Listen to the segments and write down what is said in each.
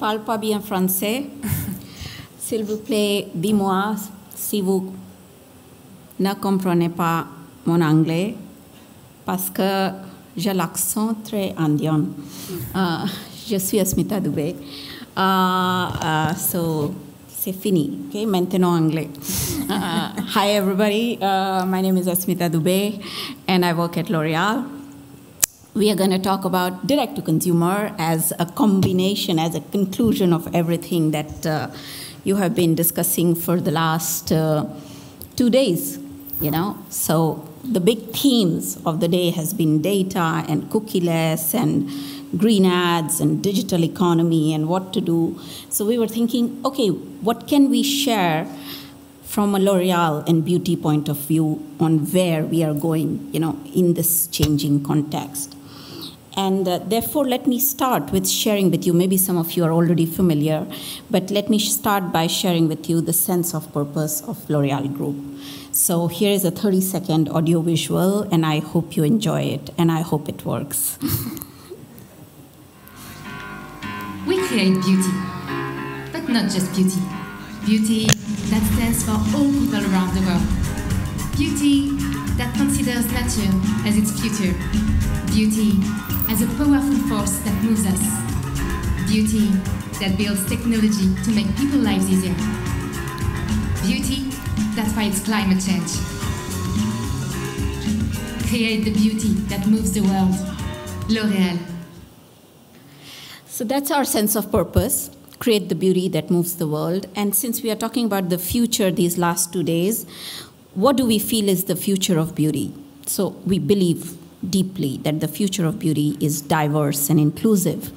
parle pas bien français. S'il vous plaît, dis-moi si vous ne comprenez pas mon anglais, parce que j'ai l'accent très indien. Je suis Asmita Dubey. So, c'est fini. Okay, maintenant anglais. Hi, everybody. My name is Asmita Dubey, and I work at L'Oréal. We are going to talk about direct-to-consumer as a combination, as a conclusion of everything that you have been discussing for the last 2 days, you know. So the big themes of the day has been data and cookieless and green ads and digital economy and what to do. So we were thinking, okay, what can we share from a L'Oréal and beauty point of view on where we are going, you know, in this changing context? And therefore, let me start with sharing with you, maybe some of you are already familiar, but let me start by sharing with you the sense of purpose of L'Oréal Group. So here is a 30-second audio visual, and I hope you enjoy it, and I hope it works. We create beauty, but not just beauty. Beauty that stands for all people around the world. Beauty that considers nature as its future. Beauty as a powerful force that moves us. Beauty that builds technology to make people's lives easier. Beauty that fights climate change. Create the beauty that moves the world. L'Oréal. So that's our sense of purpose, create the beauty that moves the world. And since we are talking about the future these last 2 days, what do we feel is the future of beauty? So we believe deeply that the future of beauty is diverse and inclusive,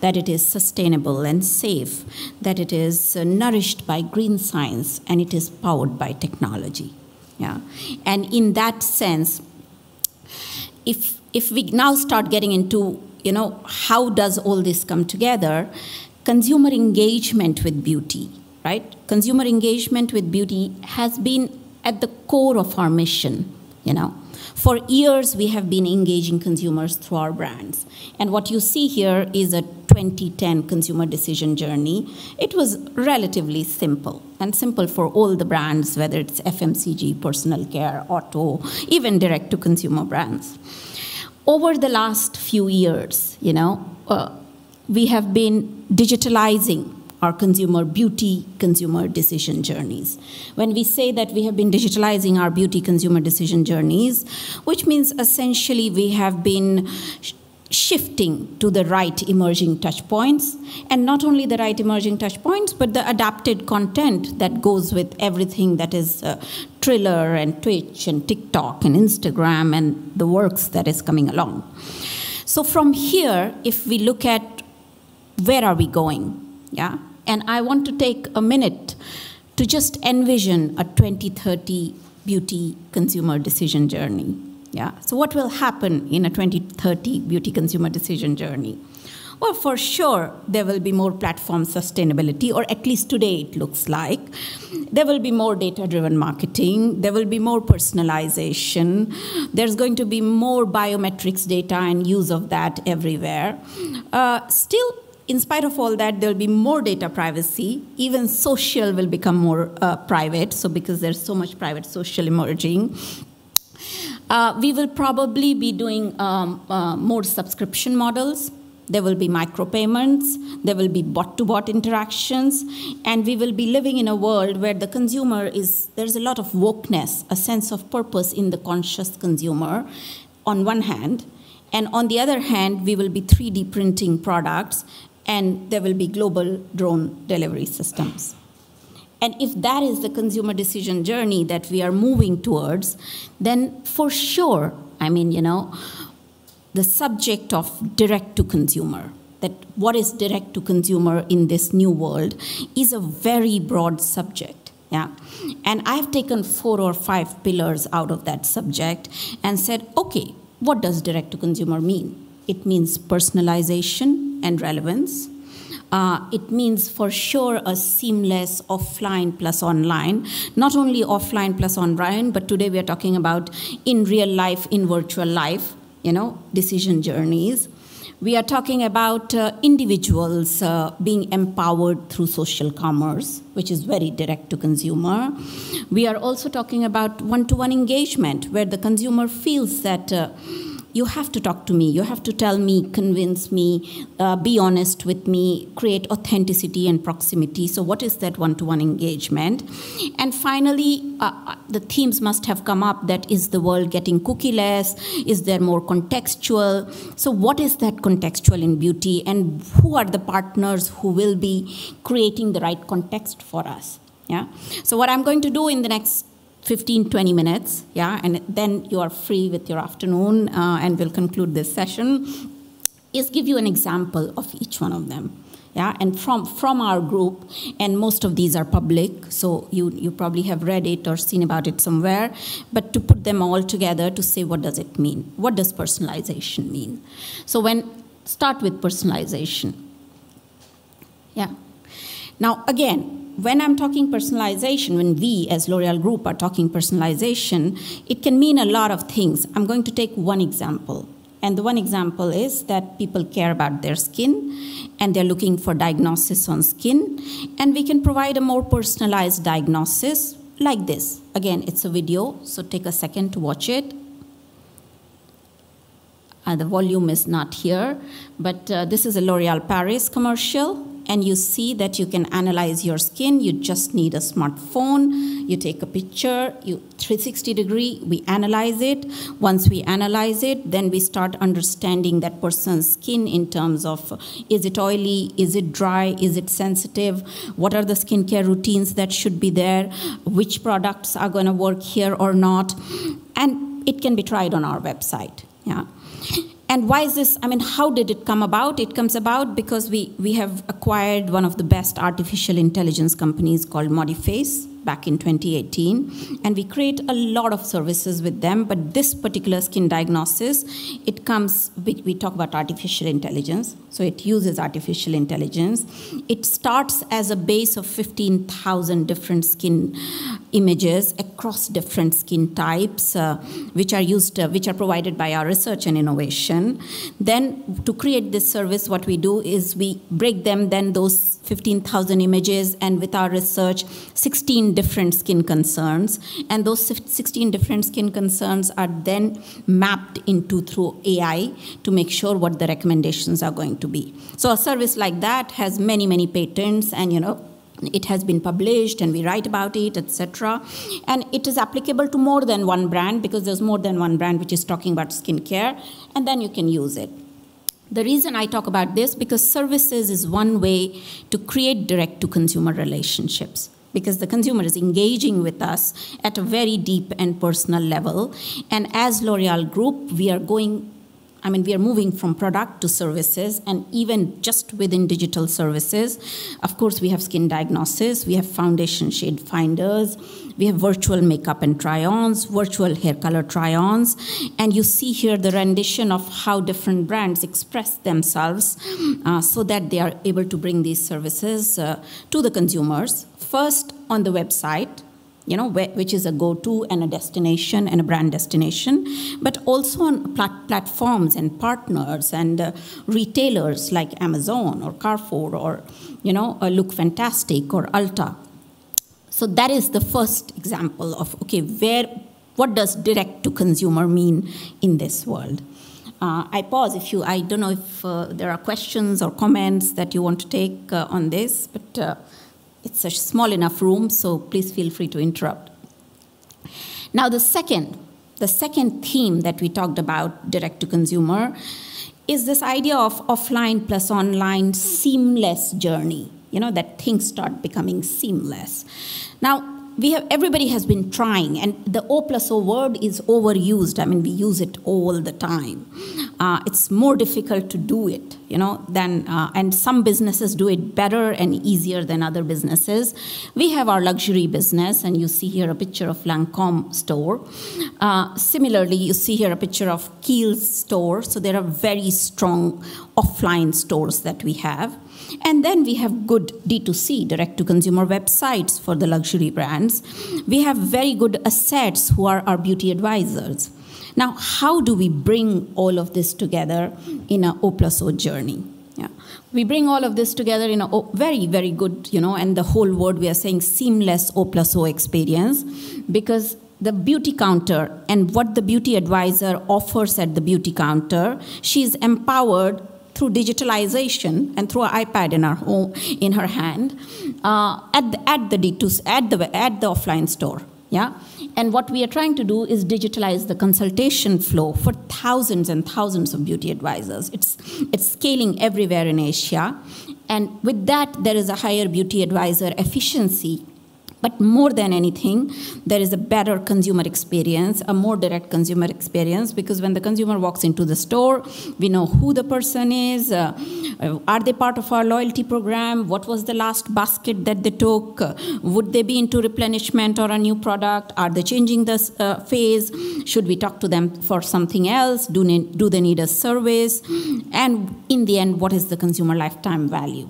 that it is sustainable and safe, that it is nourished by green science, and it is powered by technology. Yeah. And in that sense, if we now start getting into, you know, how does all this come together, consumer engagement with beauty, right? Consumer engagement with beauty has been at the core of our mission, you know. For years, we have been engaging consumers through our brands. And what you see here is a 2010 consumer decision journey. It was relatively simple, and simple for all the brands, whether it's FMCG, personal care, auto, even direct-to-consumer brands. Over the last few years, you know, we have been digitalizing our consumer beauty consumer decision journeys. When we say that we have been digitalizing our beauty consumer decision journeys, which means essentially we have been shifting to the right emerging touch points, and not only the right emerging touch points, but the adapted content that goes with everything that is Triller and Twitch and TikTok and Instagram and the works that is coming along. So from here, if we look at where are we going, yeah? And I want to take a minute to just envision a 2030 beauty consumer decision journey. Yeah. So what will happen in a 2030 beauty consumer decision journey? Well, for sure, there will be more platform sustainability, or at least today it looks like. There will be more data-driven marketing. There will be more personalization. There's going to be more biometrics data and use of that everywhere. Still, in spite of all that, there will be more data privacy. Even social will become more private, so because there's so much private social emerging. We will probably be doing more subscription models. There will be micropayments. There will be bot-to-bot interactions. And we will be living in a world where the consumer there's a lot of wokeness, a sense of purpose in the conscious consumer on one hand. And on the other hand, we will be 3D printing products, and there will be global drone delivery systems. And if that is the consumer decision journey that we are moving towards, then for sure, I mean, you know, the subject of direct-to-consumer, that what is direct-to-consumer in this new world, is a very broad subject. Yeah. And I've taken 4 or 5 pillars out of that subject and said, okay, what does direct-to-consumer mean? It means personalization and relevance. It means for sure a seamless offline plus online, not only offline plus online, but today we are talking about in real life, in virtual life, you know, decision journeys. We are talking about individuals being empowered through social commerce, which is very direct to consumer. We are also talking about one-to-one engagement, where the consumer feels that you have to talk to me, you have to tell me, convince me, be honest with me, create authenticity and proximity. So what is that one-to-one engagement? And finally, the themes must have come up. That is the world getting cookieless? Is there more contextual? So what is that contextual in beauty? And who are the partners who will be creating the right context for us? Yeah. So what I'm going to do in the next 15, 20 minutes, yeah, and then you are free with your afternoon, and we'll conclude this session, is give you an example of each one of them, yeah, and from our group, and most of these are public, so you probably have read it or seen about it somewhere, but to put them all together to say, what does it mean? What does personalization mean? So start with personalization, yeah. Now, again, when I'm talking personalization, when we as L'Oréal Group are talking personalization, it can mean a lot of things. I'm going to take one example. And the one example is that people care about their skin and they're looking for diagnosis on skin. And we can provide a more personalized diagnosis like this. Again, it's a video, so take a second to watch it. The volume is not here, but this is a L'Oréal Paris commercial. And you see that you can analyze your skin. You just need a smartphone. You take a picture, 360 degree, we analyze it. Once we analyze it, then we start understanding that person's skin in terms of, is it oily, is it dry, is it sensitive, what are the skincare routines that should be there, which products are going to work here or not. And it can be tried on our website, yeah. And why is this? I mean, how did it come about? It comes about because we have acquired one of the best artificial intelligence companies called Modiface back in 2018. And we create a lot of services with them. But this particular skin diagnosis, it comes, we talk about artificial intelligence. So it uses artificial intelligence. It starts as a base of 15,000 different skin images across different skin types, which are provided by our research and innovation. Then to create this service, what we do is we break them, then those 15,000 images, and with our research, 16 different skin concerns. And those 16 different skin concerns are then mapped into through AI to make sure what the recommendations are going to be. So a service like that has many, many patents, and it has been published and we write about it, etc. And it is applicable to more than one brand, because there's more than one brand which is talking about skincare, and then you can use it. The reason I talk about this, because services is one way to create direct-to-consumer relationships, because the consumer is engaging with us at a very deep and personal level. And as L'Oréal Group, we are moving from product to services, and even just within digital services. Of course, we have skin diagnosis, we have foundation shade finders, we have virtual makeup and try-ons, virtual hair color try-ons, and you see here the rendition of how different brands express themselves so that they are able to bring these services to the consumers. First, on the website, which is a go-to and a destination and a brand destination, but also on platforms and partners and retailers like Amazon or Carrefour or, Look Fantastic or Ulta. So that is the first example of, okay, what does direct-to-consumer mean in this world? I pause I don't know if there are questions or comments that you want to take on this, but it's a small enough room, so please feel free to interrupt. Now, the second theme that we talked about, direct-to-consumer, is this idea of offline plus online seamless journey, that things start becoming seamless. Now, everybody has been trying, and the O+O word is overused. I mean, we use it all the time. It's more difficult to do it, and some businesses do it better and easier than other businesses. We have our luxury business, and you see here a picture of Lancôme store. Similarly, you see here a picture of Kiehl's store. So there are very strong offline stores that we have. And then we have good D2C, direct-to-consumer websites for the luxury brands. We have very good assets who are our beauty advisors. Now, how do we bring all of this together in a O+O journey? Yeah. We bring all of this together in a very, very good, and the whole word we are saying seamless O+O experience, because the beauty counter and what the beauty advisor offers at the beauty counter, she's empowered through digitalization and through an iPad in her hand at the offline store. Yeah, and what we are trying to do is digitalize the consultation flow for thousands and thousands of beauty advisors. It's scaling everywhere in Asia, and with that there is a higher beauty advisor efficiency. But more than anything, there is a better consumer experience, a more direct consumer experience, because when the consumer walks into the store, we know who the person is, are they part of our loyalty program, what was the last basket that they took, would they be into replenishment or a new product, are they changing the phase, should we talk to them for something else, do they need a service, and in the end, what is the consumer lifetime value?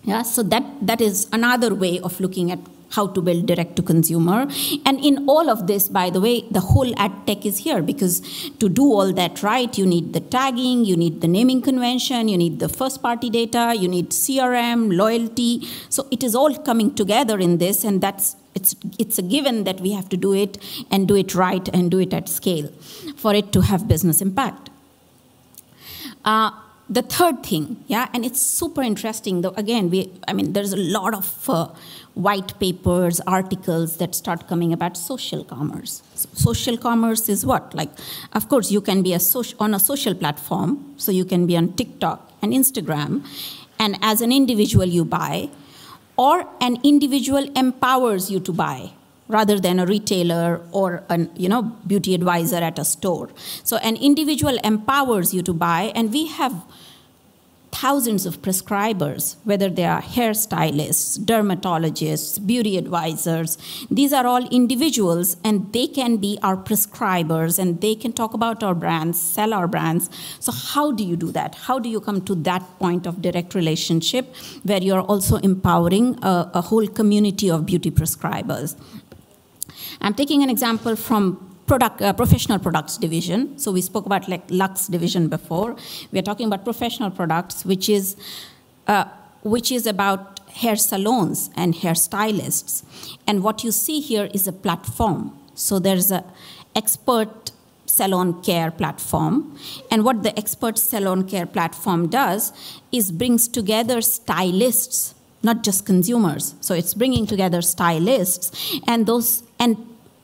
Yeah, so that is another way of looking at how to build direct to consumer. And in all of this, by the way, the whole ad tech is here, because to do all that right, you need the tagging, you need the naming convention, you need the first party data, you need CRM, loyalty. So it is all coming together in this, and it's a given that we have to do it and do it right and do it at scale for it to have business impact. The third thing, yeah, and it's super interesting, though, again, there's a lot of white papers, articles that start coming about social commerce. So social commerce is what? Like, of course, you can be on a social platform, so you can be on TikTok and Instagram, and as an individual you buy, or an individual empowers you to buy, rather than a retailer or a beauty advisor at a store. So an individual empowers you to buy, and we have thousands of prescribers, whether they are hairstylists, dermatologists, beauty advisors. These are all individuals, and they can be our prescribers, and they can talk about our brands, sell our brands. So how do you do that? How do you come to that point of direct relationship where you're also empowering a whole community of beauty prescribers? I'm taking an example from professional products division. So we spoke about like Lux division before. We are talking about professional products, which is about hair salons and hairstylists. And what you see here is a platform. So there's an expert salon care platform. And what the expert salon care platform does is brings together stylists, not just consumers. So it's bringing together stylists, and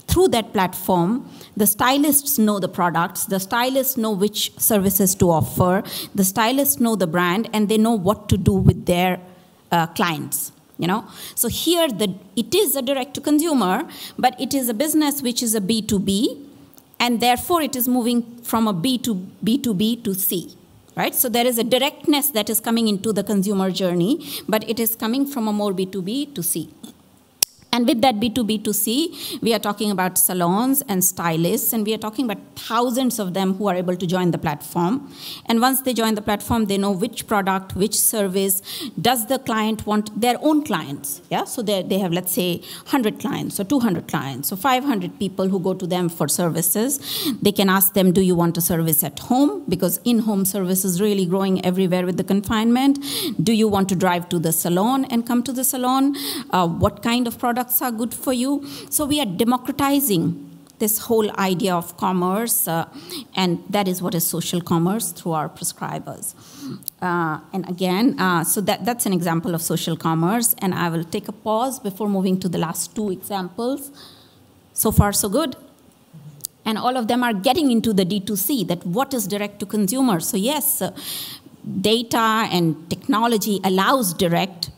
through that platform, the stylists know the products, the stylists know which services to offer, the stylists know the brand, and they know what to do with their clients. So here it is a direct-to-consumer, but it is a business which is a B2B, and therefore it is moving from a B2B to C. Right? So there is a directness that is coming into the consumer journey, but it is coming from a more B2B to C. And with that B2B2C, we are talking about salons and stylists, and we are talking about thousands of them who are able to join the platform. And once they join the platform, they know which product, which service, does the client want their own clients. Yeah? So they have, let's say, 100 clients or 200 clients, or 500 people who go to them for services. They can ask them, do you want a service at home? Because in-home service is really growing everywhere with the confinement. Do you want to drive to the salon and come to the salon? What kind of products are good for you? So we are democratizing this whole idea of commerce, and that is what is social commerce through our prescribers. And again, so that's an example of social commerce, and I will take a pause before moving to the last two examples. So far, so good. And all of them are getting into the D2C, that what is direct to consumer. So yes, data and technology allows direct,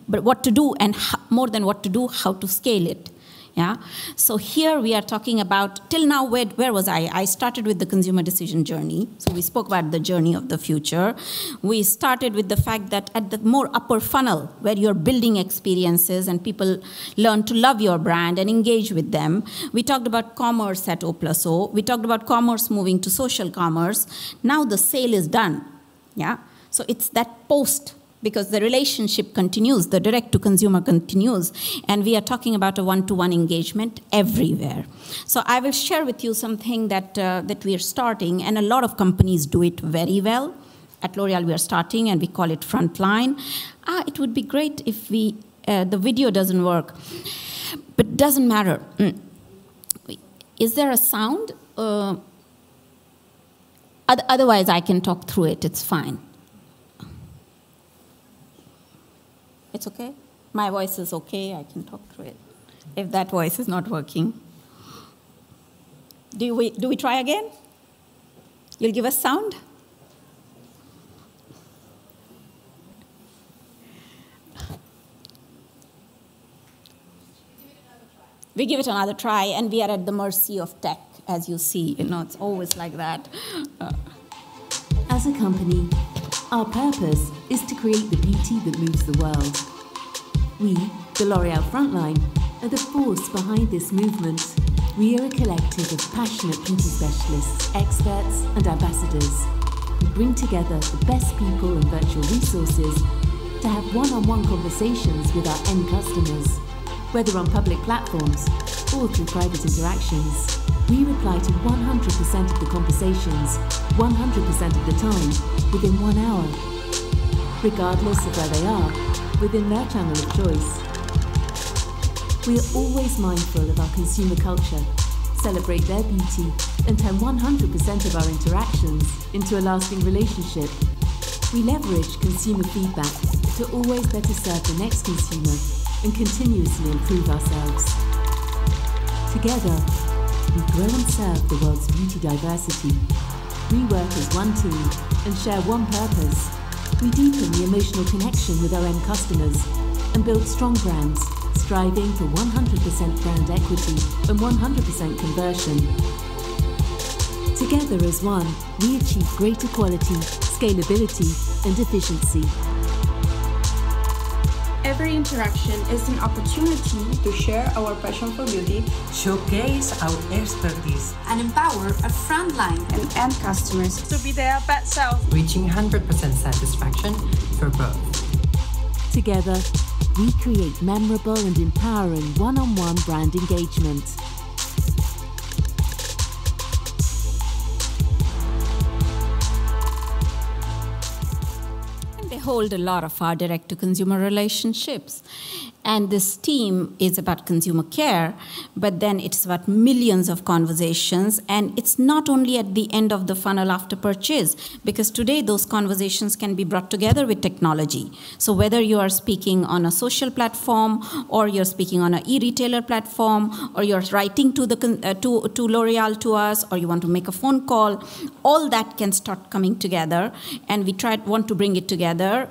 but what to do, and more than what to do, how to scale it. Yeah. So here we are talking about, till now, where was I? I started with the consumer decision journey. So we spoke about the journey of the future. We started with the fact that at the more upper funnel, where you're building experiences and people learn to love your brand and engage with them, we talked about commerce at O+O. We talked about commerce moving to social commerce. Now the sale is done. Yeah. So it's that post because the relationship continues, the direct-to-consumer continues, and we are talking about a one-to-one engagement everywhere. So I will share with you something that we are starting, and a lot of companies do it very well. At L'Oreal, we are starting, and we call it Frontline. It would be great if the video doesn't work, but doesn't matter. Is there a sound? Otherwise, I can talk through it. It's fine. It's okay? My voice is okay. I can talk through it. If that voice is not working. Do we try again? You'll give us sound? We give it another try, and we are at the mercy of tech, as you see. It's always like that. As a company, our purpose is to create the beauty that moves the world. We, the L'Oreal Frontline, are the force behind this movement. We are a collective of passionate beauty specialists, experts, and ambassadors who bring together the best people and virtual resources to have one-on-one conversations with our end customers, whether on public platforms or through private interactions. We reply to 100% of the conversations, 100% of the time, within 1 hour, regardless of where they are, within their channel of choice. We are always mindful of our consumer culture, celebrate their beauty, and turn 100% of our interactions into a lasting relationship. We leverage consumer feedback to always better serve the next consumer and continuously improve ourselves. Together, we grow and serve the world's beauty diversity. We work as one team and share one purpose. We deepen the emotional connection with our end customers and build strong brands, striving for 100% brand equity and 100% conversion. Together as one, we achieve greater quality, scalability, and efficiency. Every interaction is an opportunity to share our passion for beauty, showcase our expertise, and empower our frontline and end customers to be their best self, reaching 100% satisfaction for both. Together, we create memorable and empowering one-on-one brand engagement. Hold a lot of our direct-to-consumer relationships. And this team is about consumer care, but then it's about millions of conversations, and it's not only at the end of the funnel after purchase, because today those conversations can be brought together with technology. So whether you are speaking on a social platform, or you're speaking on an e-retailer platform, or you're writing to L'Oreal to us, or you want to make a phone call, all that can start coming together, and we want to bring it together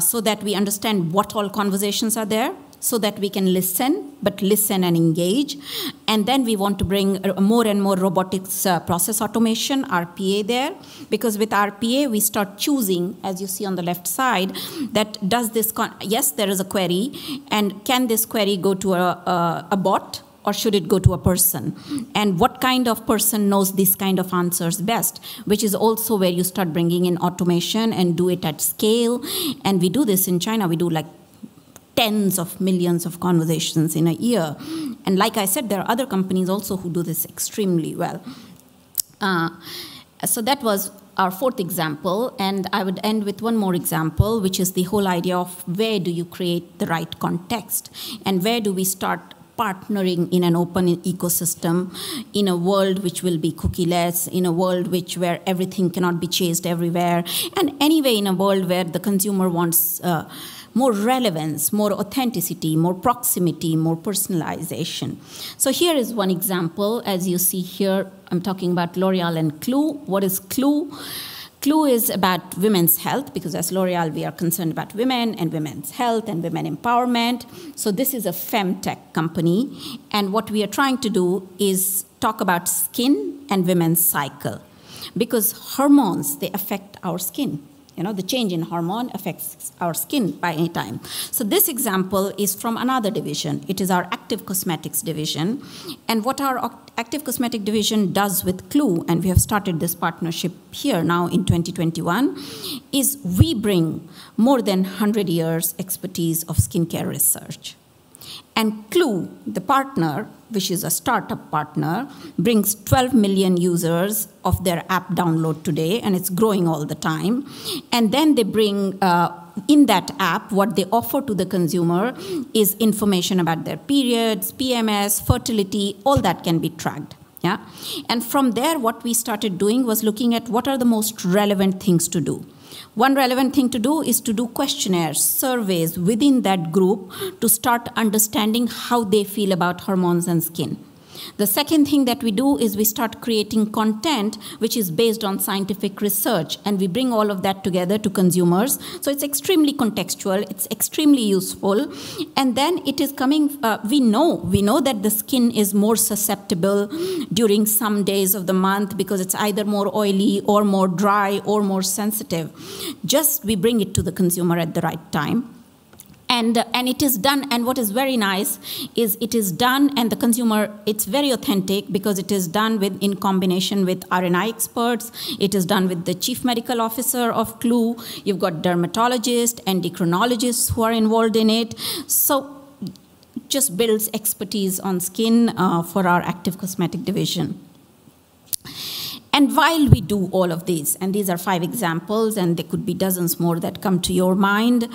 so that we understand what all conversations are there, so that we can listen, but listen and engage. And then we want to bring more and more robotics process automation, RPA there, because with RPA, we start choosing, as you see on the left side, that does this, yes, there is a query, and can this query go to a bot, or should it go to a person? And what kind of person knows this kind of answers best, which is also where you start bringing in automation and do it at scale. And we do this in China. We do like tens of millions of conversations in a year. And like I said, there are other companies also who do this extremely well. So that was our fourth example. And I would end with one more example, which is the whole idea of where do you create the right context? And where do we start partnering in an open ecosystem, in a world which will be cookieless, in a world where everything cannot be chased everywhere, and anyway in a world where the consumer wants more relevance, more authenticity, more proximity, more personalization. So here is one example. As you see here, I'm talking about L'Oreal and Clue. What is Clue? Clue is about women's health, because as L'Oreal, we are concerned about women and women's health and women empowerment. So this is a femtech company. And what we are trying to do is talk about skin and women's cycle, because hormones, they affect our skin. You know, the change in hormone affects our skin by any time. So this example is from another division. It is our active cosmetics division. And what our Active Cosmetic Division does with Clue, and we have started this partnership here now in 2021, is we bring more than 100 years expertise of skincare research. And Clue, the partner, which is a startup partner, brings 12 million users of their app download today, and it's growing all the time. And then they bring, in that app, what they offer to the consumer is information about their periods, PMS, fertility, all that can be tracked. Yeah? And from there, what we started doing was looking at what are the most relevant things to do. One relevant thing to do is to do questionnaires, surveys within that group to start understanding how they feel about hormones and skin. The second thing that we do is we start creating content which is based on scientific research, and we bring all of that together to consumers. So it's extremely contextual, it's extremely useful, and then it is coming, we know that the skin is more susceptible during some days of the month because it's either more oily or more dry or more sensitive. Just we bring it to the consumer at the right time. And it is done, and what is very nice is it is done, and the consumer, it's very authentic because it is done in combination with R&I experts. It is done with the chief medical officer of Clue. You've got dermatologists, endocrinologists who are involved in it. So it just builds expertise on skin for our Active Cosmetic Division. And while we do all of these, and these are 5 examples, and there could be dozens more that come to your mind,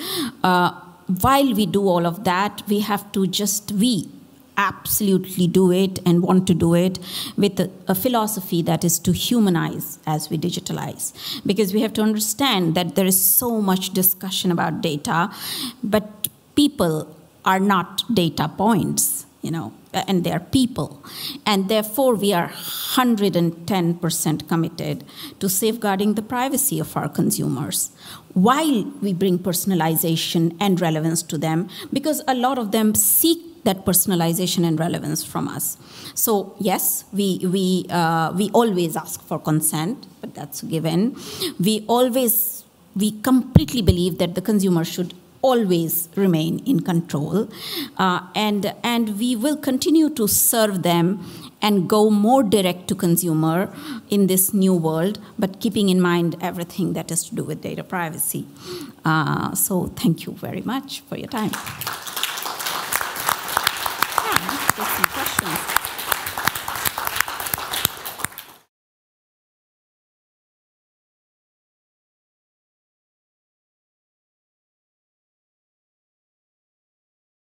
while we do all of that, we have to we absolutely do it and want to do it with a philosophy that is to humanize as we digitalize. Because we have to understand that there is so much discussion about data, but people are not data points, and they are people. And therefore, we are 110% committed to safeguarding the privacy of our consumers while we bring personalization and relevance to them, because a lot of them seek that personalization and relevance from us. So yes, we always ask for consent, but that's a given. We completely believe that the consumer should always remain in control, and we will continue to serve them and go more direct to consumer in this new world, but keeping in mind everything that is to do with data privacy. So thank you very much for your time. Yeah,